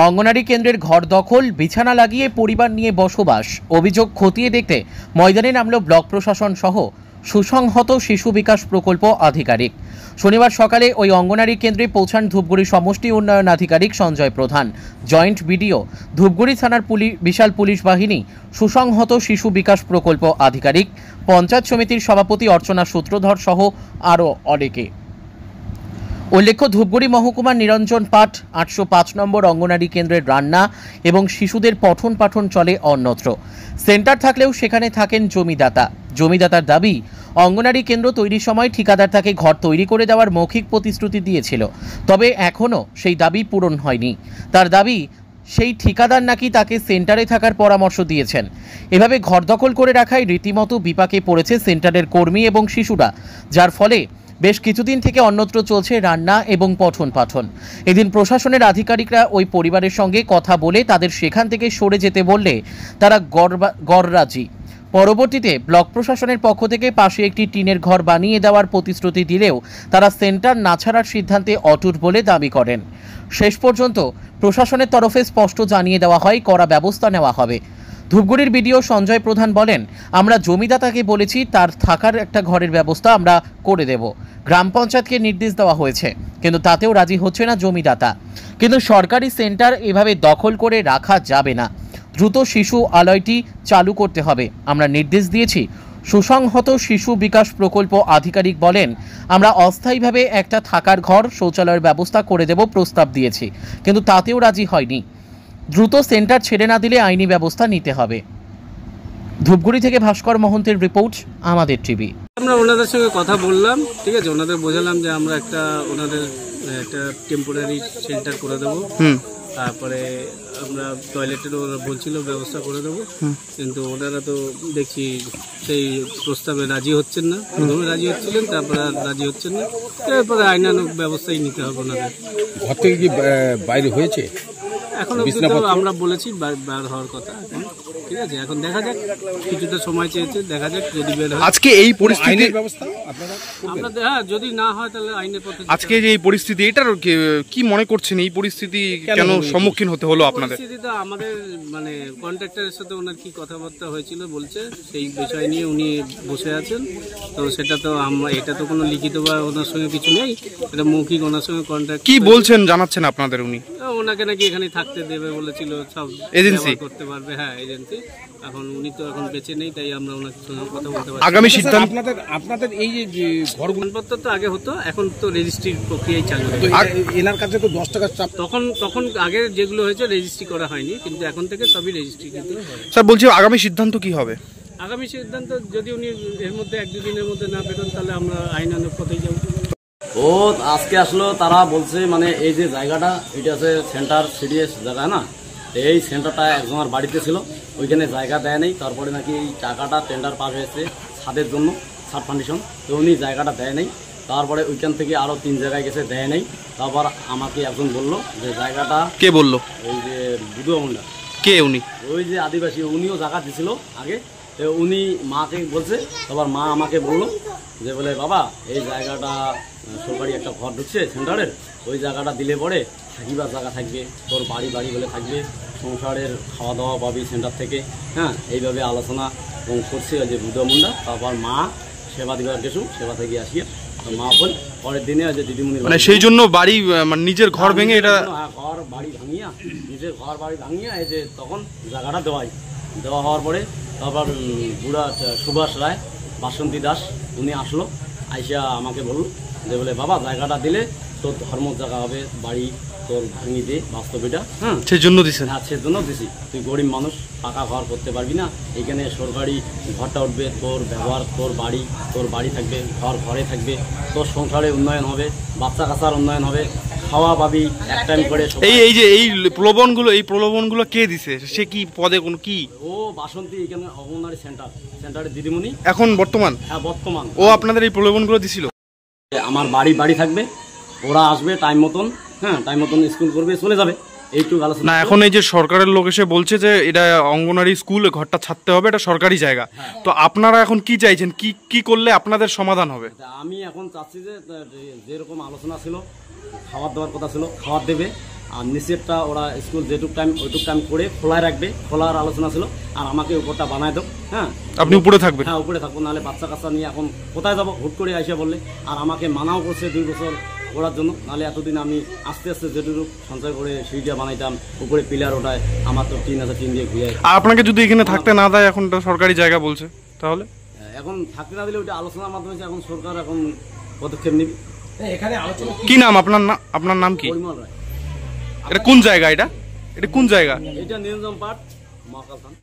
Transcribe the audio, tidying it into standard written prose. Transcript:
অঙ্গনারী কেন্দ্রের ঘর দখল, বিছানা লাগিয়ে পরিবার নিয়ে বসবাস, অভিযোগ খতিয়ে দেখতে ময়দানে নামল ব্লক প্রশাসন সহ সুসংহত শিশু বিকাশ প্রকল্প আধিকারিক। শনিবার সকালে ওই অঙ্গনারী কেন্দ্রে পৌঁছান ধূপগুড়ি সমষ্টি উন্নয়ন আধিকারিক সঞ্জয় প্রধান, জয়েন্ট বিডিও, ধূপগুড়ি থানার বিশাল পুলিশ বাহিনী, সুসংহত শিশু বিকাশ প্রকল্প আধিকারিক, পঞ্চায়েত সমিতির সভাপতি অর্চনা সূত্রধর সহ আরও অনেকে। উল্লেখ্য, ধূপগুড়ি মহকুমার নিরঞ্জন পাঠ 805 নম্বর অঙ্গনারী কেন্দ্রের রান্না এবং শিশুদের পঠন পাঠন চলে অন্যত্র। সেন্টার থাকলেও সেখানে থাকেন জমিদাতার দাবি, অঙ্গনারী কেন্দ্র তৈরির সময় ঠিকাদার তাকে ঘর তৈরি করে দেওয়ার মৌখিক প্রতিশ্রুতি দিয়েছিল, তবে এখনও সেই দাবি পূরণ হয়নি। তার দাবি, সেই ঠিকাদার নাকি তাকে সেন্টারে থাকার পরামর্শ দিয়েছেন। এভাবে ঘর দখল করে রাখায় রীতিমতো বিপাকে পড়েছে সেন্টারের কর্মী এবং শিশুরা, যার ফলে বেশ কিছুদিন থেকে অন্যত্র চলছে রান্না এবং পঠন পাঠন। এদিন প্রশাসনের আধিকারিকরা ওই পরিবারের সঙ্গে কথা বলে তাদের সেখান থেকে সরে যেতে বললে তারা গড়রাজি। পরবর্তীতে ব্লক প্রশাসনের পক্ষ থেকে পাশে একটি টিনের ঘর বানিয়ে দেওয়ার প্রতিশ্রুতি দিলেও তারা সেন্টার না ছাড়ার সিদ্ধান্তে অটুট বলে দাবি করেন। শেষ পর্যন্ত প্রশাসনের তরফে স্পষ্ট জানিয়ে দেওয়া হয় কড়া ব্যবস্থা নেওয়া হবে। ধূপগুড়ির বিডিও সঞ্জয় প্রধান বলেন, আমরা জমিদাতাকে বলেছি তার থাকার একটা ঘরের ব্যবস্থা আমরা করে দেব। গ্রাম পঞ্চায়েতকে নির্দেশ দেওয়া হয়েছে, কিন্তু তাতেও রাজি হচ্ছে না জমিদাতা। কিন্তু সরকারি সেন্টার এভাবে দখল করে রাখা যাবে না, দ্রুত শিশু আলয়টি চালু করতে হবে, আমরা নির্দেশ দিয়েছি। সুসংহত শিশু বিকাশ প্রকল্প আধিকারিক বলেন, আমরা অস্থায়ীভাবে একটা থাকার ঘর, শৌচালয়ের ব্যবস্থা করে দেব প্রস্তাব দিয়েছি, কিন্তু তাতেও রাজি হয়নি। দ্রুত সেন্টার ছেড়ে না দিলে আইনি ব্যবস্থা নিতে হবে। ধূপগুড়ি থেকে ভাস্কর মহন্তের রিপোর্ট, আমাদের টিভি। আমরা ওনাদের সঙ্গে কথা বললাম, ঠিক আছে, ওনাদের বোঝালাম যে আমরা ওনাদের একটা টেম্পোরারি সেন্টার করে দেবো, তারপরে আমরা টয়লেটের ওরা বলছিল ব্যবস্থা করে দেবো, কিন্তু ওনারা তো দেখছি সেই প্রস্তাবে রাজি হচ্ছেন না। প্রথমে রাজি হচ্ছিলেন, তারপরে আর রাজি হচ্ছেন না। তারপরে আইনানুগ ব্যবস্থাই নিতে হবে ওনাদের। ঘর থেকে কি বাইরে হয়েছে? এখনো আমরা বলেছি বার হওয়ার কথা, ঠিক আছে, এখন দেখা যাক, কিছুটা সময় চেয়েছে, দেখা যাক যদি বের হয়। আজকে এই পরিস্থিতির ব্যবস্থা আপনারা হ্যাঁ, যদি না হয় তাহলে আইনের পথে। আজকে যে এই পরিস্থিতি, এটার কি মনে করছেন, এই পরিস্থিতি কেন সম্মুখীন হতে হলো আপনাদের? পরিস্থিতিটা আমাদের মানে কন্ট্রাক্টরের সাথে ওনার কি কথাবার্তা হয়েছিল বলছে, সেই বিষয় নিয়ে উনি বসে আছেন। তো সেটা তো এটা তো কোনো লিখিত বা ওনার সঙ্গে কিছু নেই, এটা মৌখিক ওনার সঙ্গে কন্ট্রাক্ট। কি বলছেন জানাচ্ছেন আপনাদের উনি? ওনাকে নাকি এখানে থাকতে দেবে বলেছিল, সব এজেন্সি করতে পারবে। হ্যাঁ, এজেন্সি। এখন উনি তো এখন বেঁচে নেই, তাই আমরা ওনার সঙ্গে কথা বলতে পারছি। আগামী সিদ্ধান্ত আপনাদের এই যে ঘরগুলোপত্র তো আগে হতো, এখন তো রেজিস্ট্রির প্রক্রিয়াই চালু। এনার কাছে তো 10 টাকা চাপ। তখন আগে যেগুলো হয়েছে রেজিস্ট্রি করা হয়নি, কিন্তু এখন থেকে সবই রেজিস্ট্রি কিন্তু হয়। স্যার বলছি, আগামী সিদ্ধান্ত কি হবে? আগামী সিদ্ধান্ত যদি উনি এর মধ্যে 1-2 দিনের মধ্যে না বেরোন, তাহলে আমরা আইনানুগ পথেই যাব। ও আজকে আসলো, তারা বলছে মানে এই যে জায়গাটা, এটা আছে সেন্টার সিডিএস জায়গা না, এই সেন্টারটা একজনের বাড়িতে ছিল, ওইখানে জায়গা দেয় নাই। তারপরে নাকি এই টাকাটা টেন্ডার পাস হয়েছে ছাদের জন্য, ছাদ ফাউন্ডেশন, তো উনি জায়গাটা দেয় নাই। তারপরে ওইখান থেকে আরও 3 জায়গায় গেছে, দেয় নাই। তারপর আমাকে একজন বললো যে জায়গাটা, কে বললো? ওই যে বুধুয়া মুন্ডা। কে উনি? ওই যে আদিবাসী, উনিও জায়গা দিছিল আগে, তো উনি মাকে বলছে। তারপর মা আমাকে বললো যে বলে, বাবা এই জায়গাটা সরকারি একটা ঘর ঢুকছে সেন্টারের, ওই জায়গাটা দিলে পরে থাকিবার জায়গা থাকবে, তোর বাড়ি বলে থাকবে, সংসারের খাওয়া দাওয়া পাবি সেন্টার থেকে। হ্যাঁ, এইভাবে আলোচনা করছে ওই যে বুধুয়া মুন্ডা। তারপর মা সেবা দিবার গেছু, সেবা থেকে আসিয়া মা বল পরের দিনে ওই যে দিদিমণি, মানে সেই জন্য বাড়ি মানে নিজের ঘর ভেঙে এটা ঘর বাড়ি ভাঙিয়া, নিজের ঘর বাড়ি ভাঙিয়া এই যে তখন জায়গাটা দেওয়া হওয়ার পরে তারপর বুড়া সুভাষ রায়, বাসন্তী দাস, উনি আসলো, আইসা আমাকে বলল যে বলে, বাবা জায়গাটা দিলে তোর ধর্ম জায়গা হবে, বাড়ি তোর ভাঙি দে বাস্তবিটা। হ্যাঁ, সেই জন্য দিছেন? হ্যাঁ, সেজন্য দিছি। তুই গরিব মানুষ, পাকা ঘর করতে পারবি না, এখানে সরকারি ঘরটা উঠবে, তোর ব্যবহার, তোর বাড়ি থাকবে, ঘরে থাকবে, তোর সংসারে উন্নয়ন হবে, বাচ্চা কাচ্চার উন্নয়ন হবে, খাওয়া পাবি এক টাইম করে। এই প্রলোভনগুলো কে দিছে? সে কি পদে, কোন কি? ও বাসন্তী, এখানে অঙ্গনওয়াড়ি সেন্টারের দিদিমণি এখন বর্তমান। হ্যাঁ, বর্তমান। ও আপনাদের এই প্রলোভনগুলো দিছিল? আমার বাড়ি থাকবে, ওরা আসবে টাইম মতন, হ্যাঁ, টাইম মতন স্কুল করবে, চলে যাবে, এইটুকু আলোচনা। না, এখন এই যে সরকারের লোক এসে বলছে যে এটা অঙ্গনওয়াড়ি স্কুল, ঘরটা ছাড়তে হবে, এটা সরকারি জায়গা, তো আপনারা এখন কি চাইছেন, কি করলে আপনাদের সমাধান হবে? আমি এখন চাচ্ছি যে যেরকম আলোচনা ছিল, খাবার দেওয়ার কথা ছিল, খাবার দেবে, আর নিচেরটা ওরা স্কুল যেটুক টাইম ওইটুক টাইম করে খোলায় রাখবে, খোলার আলোচনা ছিল। আর আমাকে উপরটা বানায় দাও। হ্যাঁ, আপনি উপরে থাকবেন? হ্যাঁ, উপরে থাকবো, নাহলে বাচ্চা কাচ্চা নিয়ে এখন কোথায় যাবো হুট করে আইসা বললে। আর আমাকে মানাও করছে 2 বছর করার জন্য, নাহলে এতদিন আমি আস্তে আস্তে যেটুকু সঞ্চয় করে সিঁড়িটা বানাইতাম, উপরে পিলার ওঠায়, আমার তো টিন আছে, টিন দিয়ে ঘুরে। আর আপনাকে যদি এখানে থাকতে না দেয়, এখন তো সরকারি জায়গা বলছে, তাহলে এখন থাকতে না দিলে ওইটা আলোচনার মাধ্যমে এখন সরকার এখন পদক্ষেপ নেবে। কি নাম আপনার? আপনার নাম কি? পরিমল রায়। এটা কোন জায়গা? এটা কোন জায়গা? এটা নিরঞ্জন পাঠ, মহাকাল থান।